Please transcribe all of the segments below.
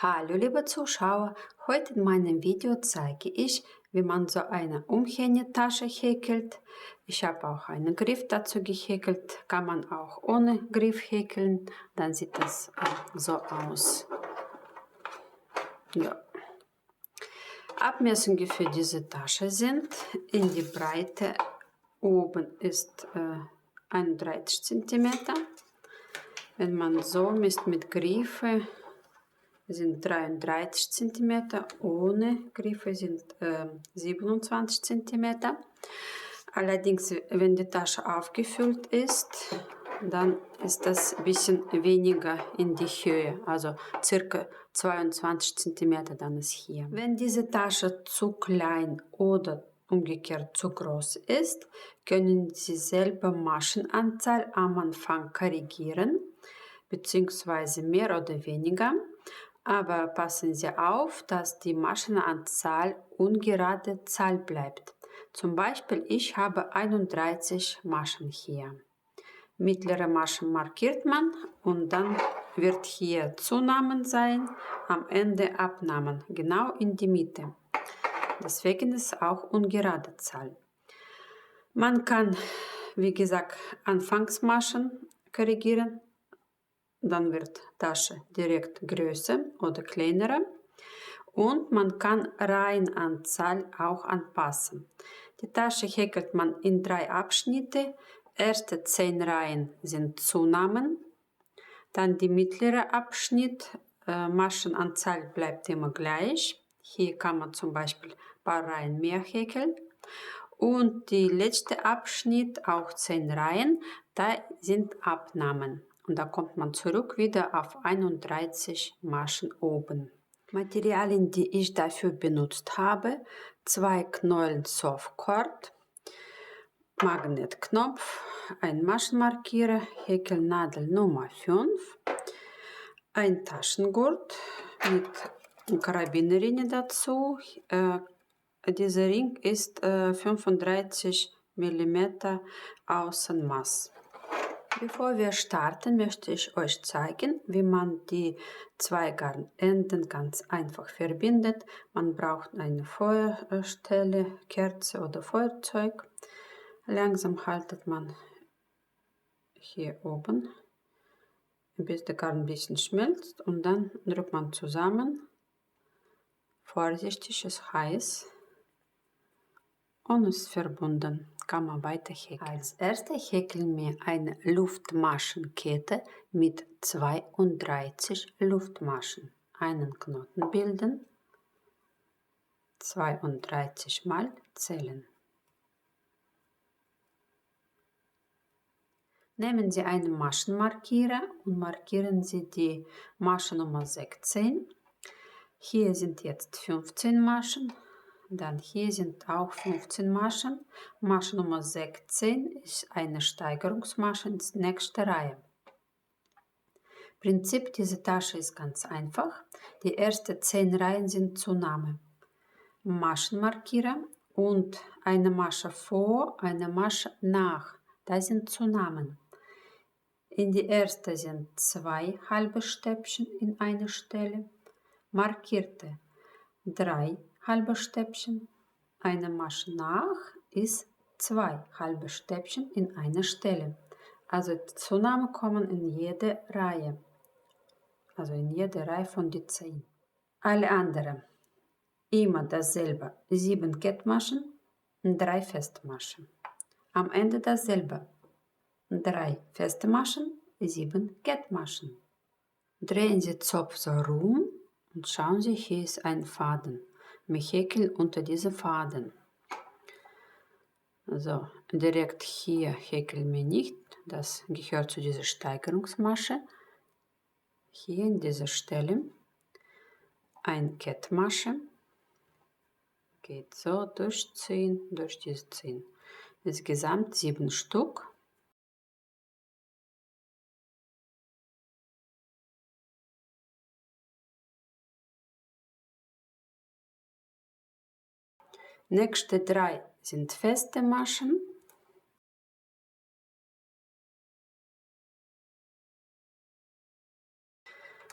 Hallo liebe Zuschauer, heute in meinem Video zeige ich, wie man so eine Umhängetasche häkelt. Ich habe auch einen Griff dazu gehäkelt, kann man auch ohne Griff häkeln, dann sieht das so aus. Ja. Abmessungen für diese Tasche sind: in die Breite oben ist 31 cm, wenn man so misst mit Griffe, sind 33 cm, ohne Griffe sind 27 cm. Allerdings, wenn die Tasche aufgefüllt ist, dann ist das ein bisschen weniger in die Höhe, also circa 22 cm dann ist hier. Wenn diese Tasche zu klein oder umgekehrt zu groß ist, können Sie selber Maschenanzahl am Anfang korrigieren, beziehungsweise mehr oder weniger. Aber passen Sie auf, dass die Maschenanzahl ungerade Zahl bleibt. Zum Beispiel, ich habe 31 Maschen hier. Mittlere Maschen markiert man und dann wird hier Zunahmen sein, am Ende Abnahmen, genau in die Mitte. Deswegen ist es auch ungerade Zahl. Man kann, wie gesagt, Anfangsmaschen korrigieren. Dann wird Tasche direkt größer oder kleiner und man kann Reihenanzahl auch anpassen. Die Tasche häkelt man in 3 Abschnitte. Erste 10 Reihen sind Zunahmen, dann die mittlere Abschnitt, Maschenanzahl bleibt immer gleich. Hier kann man zum Beispiel ein paar Reihen mehr häkeln. Und die letzte Abschnitt, auch 10 Reihen, da sind Abnahmen. Und da kommt man zurück wieder auf 31 Maschen oben. Materialien, die ich dafür benutzt habe: 2 Knäulen Softcord, Magnetknopf, ein Maschenmarkierer, Häkelnadel Nummer 5, ein Taschengurt mit Karabinerringe dazu. Dieser Ring ist 35 mm Außenmaß. Bevor wir starten, möchte ich euch zeigen, wie man die 2 Garnenden ganz einfach verbindet. Man braucht eine Feuerstelle, Kerze oder Feuerzeug. Langsam haltet man hier oben, bis der Garn ein bisschen schmilzt, und dann drückt man zusammen. Vorsichtig, ist heiß. Und ist verbunden, kann man weiter häkeln. Als erstes häkeln wir eine Luftmaschenkette mit 32 Luftmaschen. Einen Knoten bilden, 32 mal zählen. Nehmen Sie einen Maschenmarkierer und markieren Sie die Maschennummer 16. Hier sind jetzt 15 Maschen. Dann hier sind auch 15 Maschen. Maschennummer 16 ist eine Steigerungsmasche in die nächste Reihe. Prinzip dieser Tasche ist ganz einfach. Die ersten 10 Reihen sind Zunahme. Maschenmarkierer und eine Masche vor, eine Masche nach. Das sind Zunahmen. In die erste sind 2 halbe Stäbchen in eine Stelle. Markierte 3 halbe Stäbchen, eine Masche nach ist 2 halbe Stäbchen in einer Stelle. Also die Zunahmen kommen in jede Reihe, also in jede Reihe von die 10. Alle anderen immer dasselbe, 7 Kettmaschen und 3 Festmaschen. Am Ende dasselbe, 3 feste Maschen, 7 Kettmaschen. Drehen Sie Zopf so rum und schauen Sie, hier ist ein Faden. Wir häkeln unter diese Faden. So, direkt hier häkeln wir nicht, das gehört zu dieser Steigerungsmasche. Hier in dieser Stelle ein Kettmasche, geht so durchziehen, durch diese ziehen. Insgesamt 7 Stück. Nächste 3 sind feste Maschen.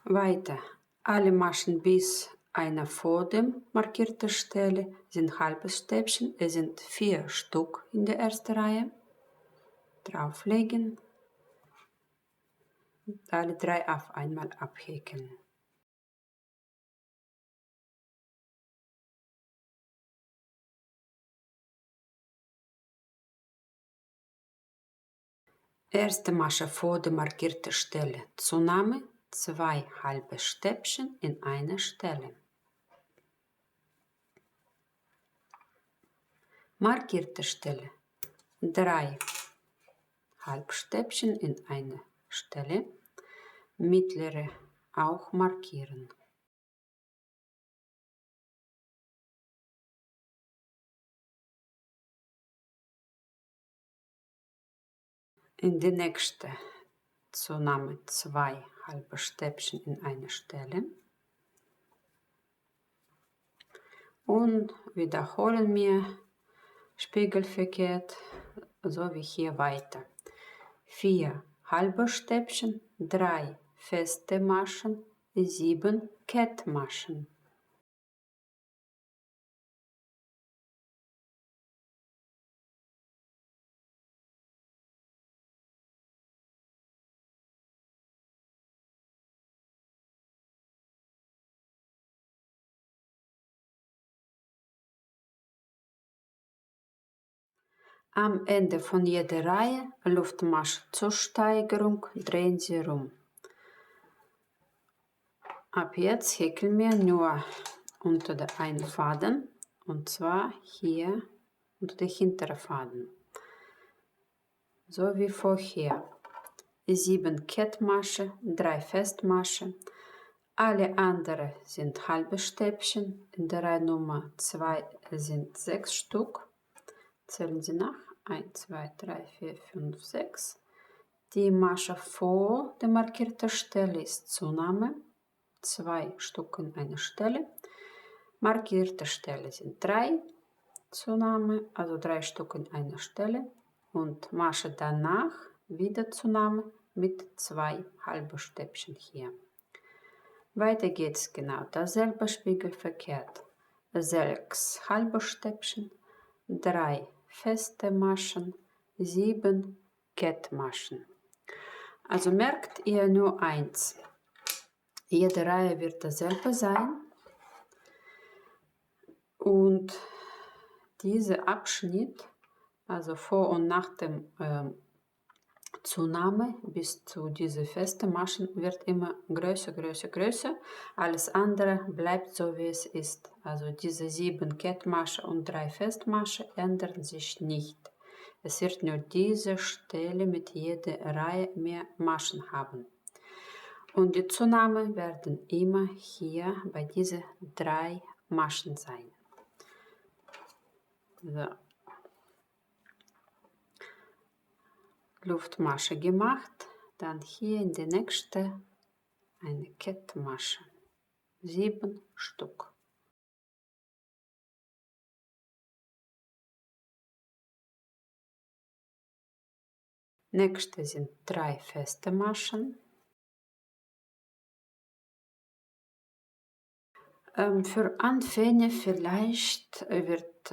Weiter Alle Maschen bis einer vor dem markierten Stelle sind halbes Stäbchen. Es sind 4 Stück in der ersten Reihe. Drauflegen. Alle 3 auf einmal abhäkeln. Erste Masche vor der markierten Stelle. Zunahme 2 halbe Stäbchen in einer Stelle. Markierte Stelle. 3 Halbstäbchen in einer Stelle. Mittlere auch markieren. In die nächste Zunahme 2 halbe Stäbchen in einer Stelle. Und wiederholen wir spiegelverkehrt, so wie hier weiter. 4 halbe Stäbchen, 3 feste Maschen, 7 Kettmaschen. Am Ende von jeder Reihe Luftmasche zur Steigerung drehen Sie rum. Ab jetzt häkeln wir nur unter den einen Faden, und zwar hier unter den hinteren Faden. So wie vorher. 7 Kettmasche, 3 Festmasche. Alle anderen sind halbe Stäbchen. In der Reihe Nummer 2 sind 6 Stück. Zählen Sie nach. 1, 2, 3, 4, 5, 6. Die Masche vor der markierten Stelle ist Zunahme. 2 Stück in einer Stelle. Markierte Stelle sind 3 Zunahme, also 3 Stück in einer Stelle. Und Masche danach wieder Zunahme mit 2 halbe Stäbchen hier. Weiter geht's genau dasselbe spiegelverkehrt. 6 halbe Stäbchen, 3 feste Maschen, 7 Kettmaschen. Also merkt ihr nur eins. Jede Reihe wird dasselbe sein. Und dieser Abschnitt, also vor und nach dem Zunahme bis zu diese festen Maschen, wird immer größer, größer, größer. Alles andere bleibt so, wie es ist. Also diese 7 Kettmaschen und 3 Festmaschen ändern sich nicht. Es wird nur diese Stelle mit jeder Reihe mehr Maschen haben. Und die Zunahme werden immer hier bei diesen 3 Maschen sein. So. Luftmasche gemacht, dann hier in die nächste eine Kettmasche, 7 Stück. Nächste sind 3 feste Maschen. Für Anfänger vielleicht wird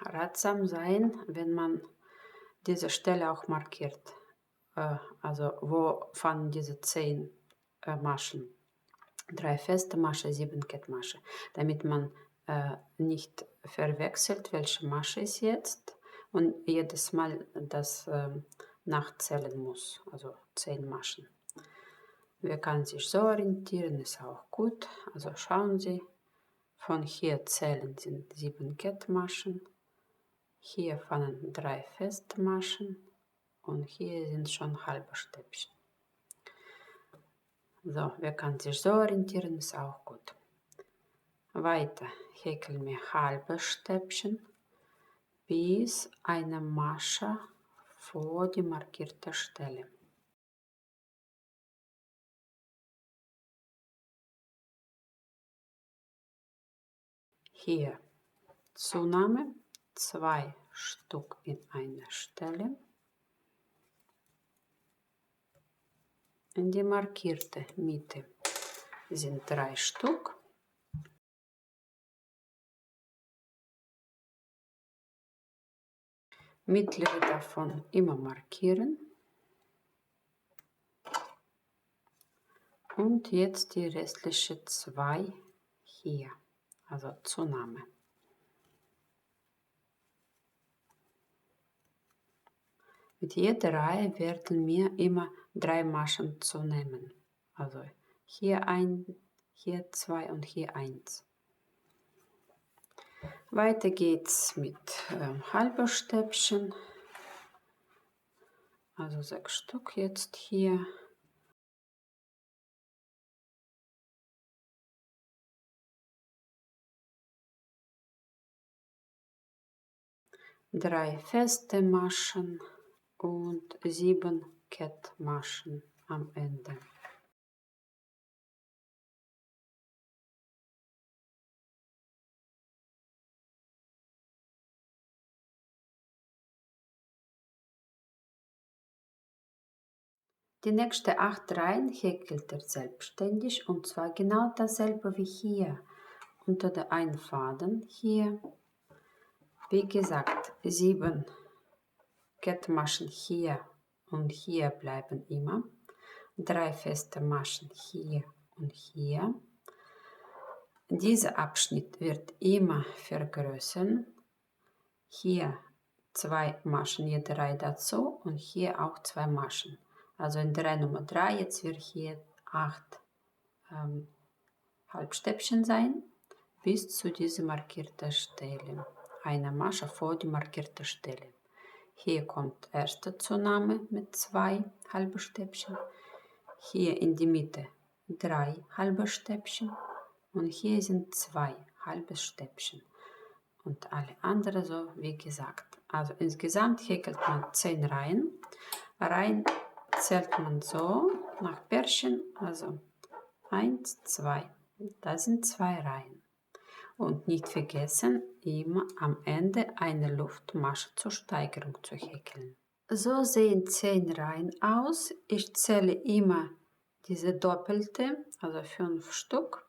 ratsam sein, wenn man diese Stelle auch markiert. Also wo fangen diese 10 Maschen. 3 feste Masche, 7 Kettmasche, damit man nicht verwechselt, welche Masche ist jetzt und jedes Mal das nachzählen muss, also 10 Maschen. Wer kann sich so orientieren, ist auch gut. Also schauen Sie, von hier zählen sind 7 Kettmaschen, hier fangen 3 feste Maschen und hier sind schon halbe Stäbchen. So, wer kann sich so orientieren, ist auch gut. Weiter häkeln wir halbe Stäbchen bis eine Masche vor die markierte Stelle. Hier Zunahme 2 Stück in einer Stelle. In die markierte Mitte sind 3 Stück. Mittlere davon immer markieren. Und jetzt die restlichen 2 hier, also Zunahme. Mit jeder Reihe werden wir immer 3 Maschen zunehmen. Also hier 1, hier 2 und hier 1. Weiter geht's mit halber Stäbchen. Also 6 Stück jetzt hier. Drei feste Maschen und 7 Kettmaschen am Ende. Die nächsten 8 Reihen häkelt er selbstständig und zwar genau dasselbe wie hier. Unter der einen Faden hier, wie gesagt, 7 Kettmaschen hier und hier bleiben immer. 3 feste Maschen hier und hier. Dieser Abschnitt wird immer vergrößern. Hier 2 Maschen jede Reihe dazu und hier auch 2 Maschen. Also in der Reihe Nummer 3 jetzt wird hier 8 Halbstäbchen sein bis zu dieser markierten Stelle. Eine Masche vor die markierte Stelle. Hier kommt erste Zunahme mit 2 halben Stäbchen. Hier in die Mitte 3 halbe Stäbchen und hier sind 2 halbe Stäbchen. Und alle anderen so wie gesagt. Also insgesamt häkelt man 10 Reihen. Reihen zählt man so nach Pärchen, also 1, 2. Das sind 2 Reihen. Und nicht vergessen, immer am Ende eine Luftmasche zur Steigerung zu häkeln. So sehen 10 Reihen aus. Ich zähle immer diese doppelte, also 5 Stück.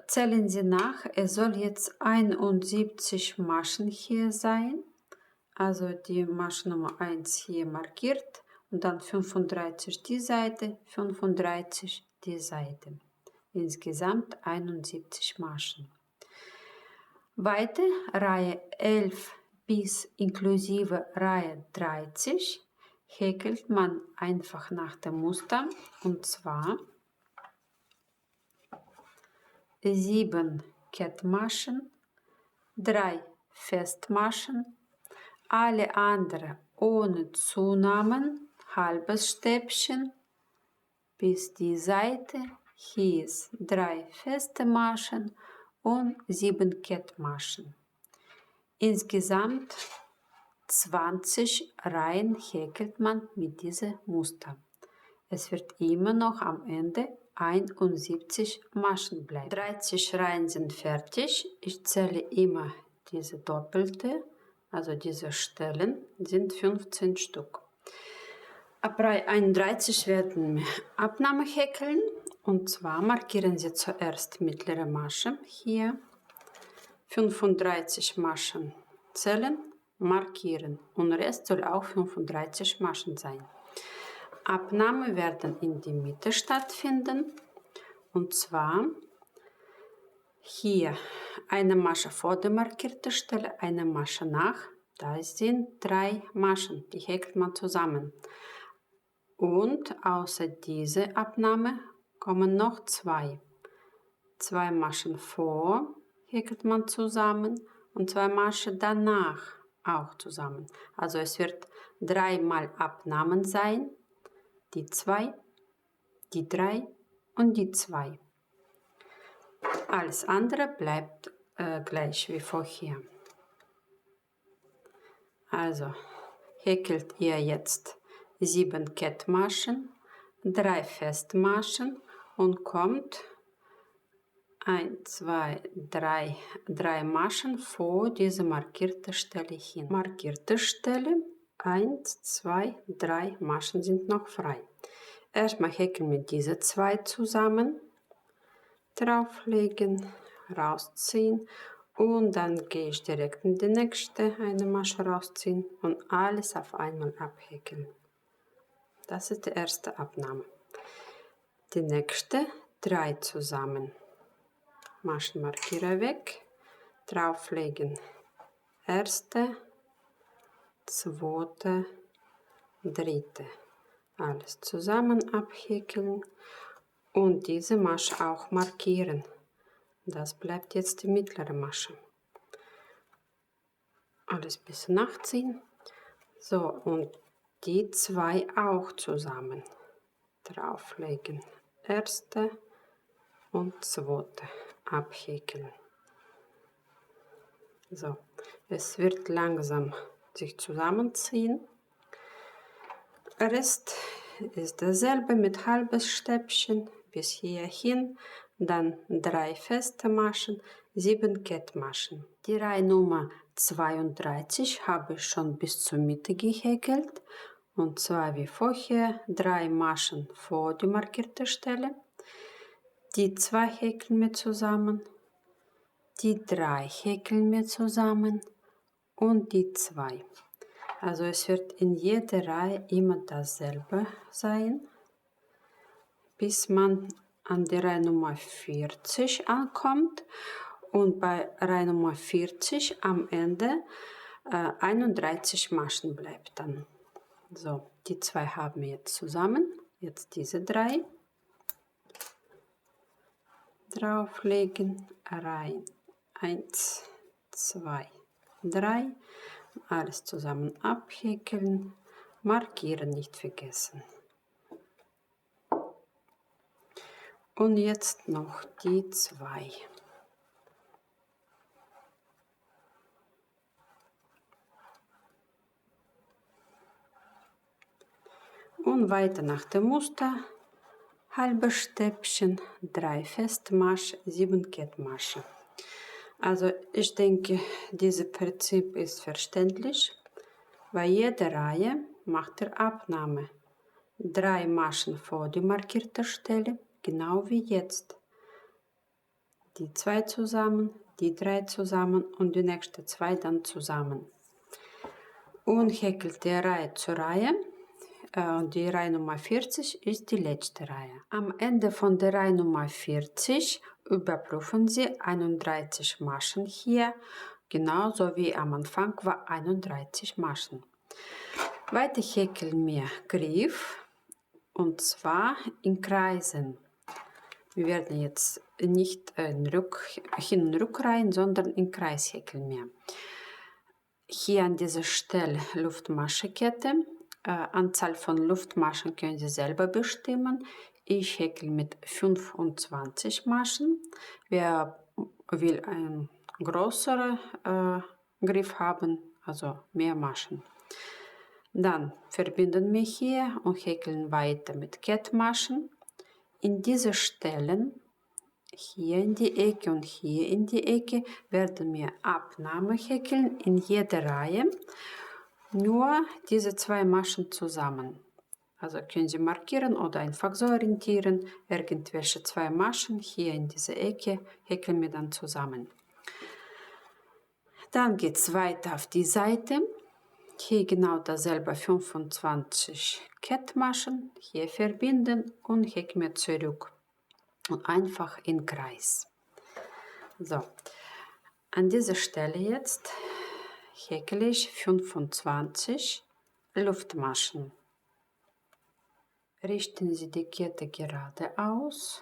Zählen Sie nach, es soll jetzt 71 Maschen hier sein. Also die Masche Nummer 1 hier markiert und dann 35 die Seite, 35 die Seite. Insgesamt 71 Maschen. Weiter Reihe 11 bis inklusive Reihe 30 häkelt man einfach nach dem Muster und zwar 7 Kettmaschen, 3 Festmaschen, alle anderen ohne Zunahmen, halbes Stäbchen bis die Seite, hier 3 feste Maschen und 7 Kettmaschen. Insgesamt 20 Reihen häkelt man mit diesem Muster. Es wird immer noch am Ende 71 Maschen bleiben. 30 Reihen sind fertig. Ich zähle immer diese doppelte, also diese Stellen sind 15 Stück. Ab Reihe 31 werden wir Abnahme häkeln und zwar markieren Sie zuerst mittlere Masche hier, 35 Maschen zählen, markieren und Rest soll auch 35 Maschen sein. Abnahme werden in die Mitte stattfinden und zwar hier eine Masche vor der markierten Stelle, eine Masche nach. Da sind 3 Maschen, die häkelt man zusammen. Und außer dieser Abnahme kommen noch 2. 2 Maschen vor häkelt man zusammen und 2 Maschen danach auch zusammen. Also es wird 3 mal Abnahmen sein. Die 2, die 3 und die 2. Alles andere bleibt gleich wie vorher. Also häkelt ihr jetzt 7 Kettmaschen, 3 Festmaschen und kommt 1, 2, 3 Maschen vor diese markierte Stelle hin. Markierte Stelle 1, 2, 3 Maschen sind noch frei. Erstmal häkeln wir diese 2 zusammen drauflegen, rausziehen und dann gehe ich direkt in die nächste eine Masche rausziehen und alles auf einmal abhäkeln. Das ist die erste Abnahme. Die nächste 3 zusammen. Maschenmarkierer weg, drauflegen. Erste, zweite, dritte. Alles zusammen abhäkeln und diese Masche auch markieren. Das bleibt jetzt die mittlere Masche. Alles ein bisschen nachziehen. So, und die 2 auch zusammen drauflegen. Erste und zweite abhäkeln. So, es wird langsam sich zusammenziehen. Rest ist dasselbe mit halbes Stäbchen bis hierhin, dann 3 feste Maschen, 7 Kettmaschen. Die Reihe Nummer 32 habe ich schon bis zur Mitte gehäkelt, und zwar wie vorher 3 Maschen vor die markierte Stelle, die 2 häkeln wir zusammen, die 3 häkeln wir zusammen und die 2. Also es wird in jeder Reihe immer dasselbe sein, bis man an die Reihe Nummer 40 ankommt und bei Reihe Nummer 40 am Ende 31 Maschen bleibt dann. So, die 2 haben wir jetzt zusammen, jetzt diese 3 drauflegen, rein, 1, 2, 3, alles zusammen abhäkeln, markieren nicht vergessen. Und jetzt noch die 2. Und weiter nach dem Muster, halbe Stäbchen, 3 Festmasche, 7 Kettmasche. Also ich denke, dieses Prinzip ist verständlich. Bei jeder Reihe macht ihr Abnahme. 3 Maschen vor die markierte Stelle, genau wie jetzt. Die 2 zusammen, die 3 zusammen und die nächste 2 dann zusammen. Und häkelt die Reihe zur Reihe. Die Reihe Nummer 40 ist die letzte Reihe. Am Ende von der Reihe Nummer 40 überprüfen Sie 31 Maschen hier, genauso wie am Anfang war 31 Maschen. Weiter häkeln wir Griff, und zwar in Kreisen. Wir werden jetzt nicht Hin- und Rückreihen, sondern in Kreis häkeln wir. Hier an dieser Stelle Luftmaschenkette. Anzahl von Luftmaschen können Sie selber bestimmen. Ich häkle mit 25 Maschen. Wer will einen größeren Griff haben, also mehr Maschen. Dann verbinden wir hier und häkeln weiter mit Kettmaschen. In diese Stellen, hier in die Ecke und hier in die Ecke, werden wir Abnahme häkeln in jeder Reihe. Nur diese 2 Maschen zusammen. Also können Sie markieren oder einfach so orientieren. Irgendwelche 2 Maschen hier in diese Ecke häkeln wir dann zusammen. Dann geht es weiter auf die Seite. Hier genau dasselbe, 25 Kettmaschen. Hier verbinden und häkeln wir zurück. Und einfach in Kreis. So, an dieser Stelle jetzt häkle ich 25 Luftmaschen. Richten Sie die Kette gerade aus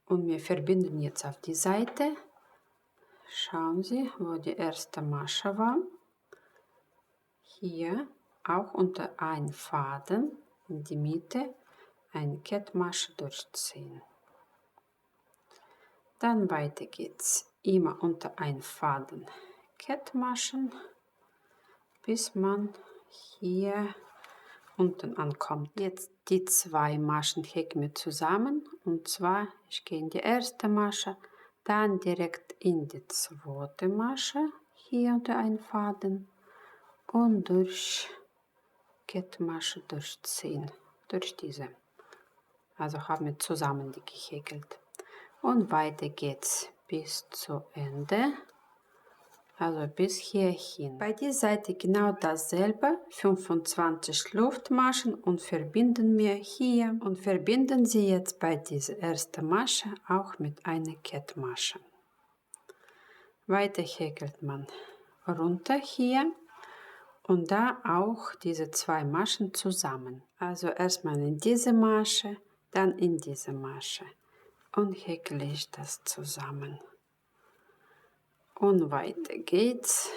und wir verbinden jetzt auf die Seite. Schauen Sie, wo die erste Masche war. Hier auch unter einen Faden in die Mitte eine Kettmasche durchziehen. Dann weiter geht's. Immer unter einen Faden Kettmaschen, bis man hier unten ankommt. Jetzt die 2 Maschen häkeln wir zusammen, und zwar ich gehe in die erste Masche, dann direkt in die zweite Masche, hier unter einen Faden und durch Kettmasche durchziehen, durch diese. Also haben wir zusammen die gehäkelt. Und weiter geht's bis zu Ende. Also bis hierhin. Bei dieser Seite genau dasselbe, 25 Luftmaschen und verbinden wir hier und verbinden sie jetzt bei dieser ersten Masche auch mit einer Kettmasche. Weiter häkelt man runter hier und da auch diese 2 Maschen zusammen. Also erstmal in diese Masche, dann in diese Masche und häkle ich das zusammen. Und weiter geht's,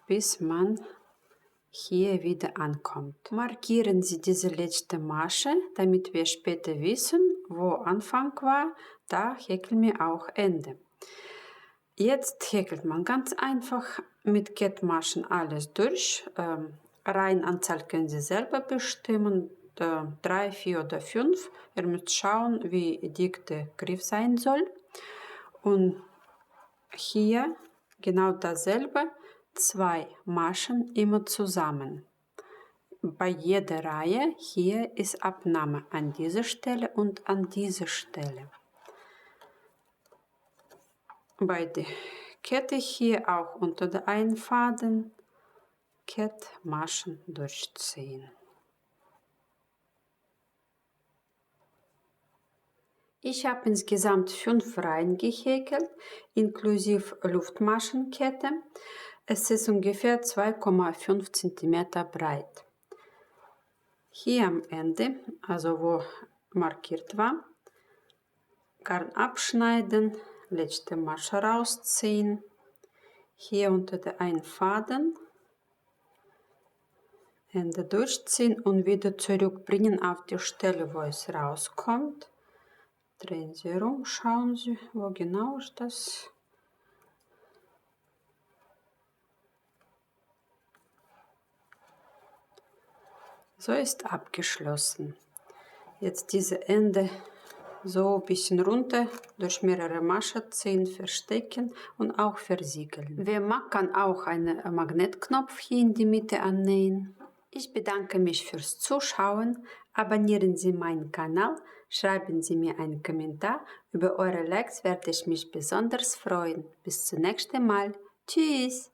bis man hier wieder ankommt. Markieren Sie diese letzte Masche, damit wir später wissen, wo Anfang war. Da häkeln wir auch Ende. Jetzt häkelt man ganz einfach mit Kettmaschen alles durch. Reihenanzahl können Sie selber bestimmen, 3, 4 oder 5. Ihr müsst schauen, wie dick der Griff sein soll. Und hier genau dasselbe, 2 Maschen immer zusammen. Bei jeder Reihe hier ist Abnahme an dieser Stelle und an dieser Stelle. Bei der Kette hier auch unter der einen Faden Kettmaschen durchziehen. Ich habe insgesamt 5 Reihen gehäkelt, inklusive Luftmaschenkette. Es ist ungefähr 2,5 cm breit. Hier am Ende, also wo markiert war, Garn abschneiden, letzte Masche rausziehen, hier unter der einen Faden, Ende durchziehen und wieder zurückbringen auf die Stelle, wo es rauskommt. Drehen Sie rum, schauen Sie, wo genau ist das. So ist abgeschlossen. Jetzt diese Ende so ein bisschen runter, durch mehrere Maschen ziehen, verstecken und auch versiegeln. Wer mag, kann auch einen Magnetknopf hier in die Mitte annähen. Ich bedanke mich fürs Zuschauen. Abonnieren Sie meinen Kanal, schreiben Sie mir einen Kommentar. Über eure Likes werde ich mich besonders freuen. Bis zum nächsten Mal. Tschüss!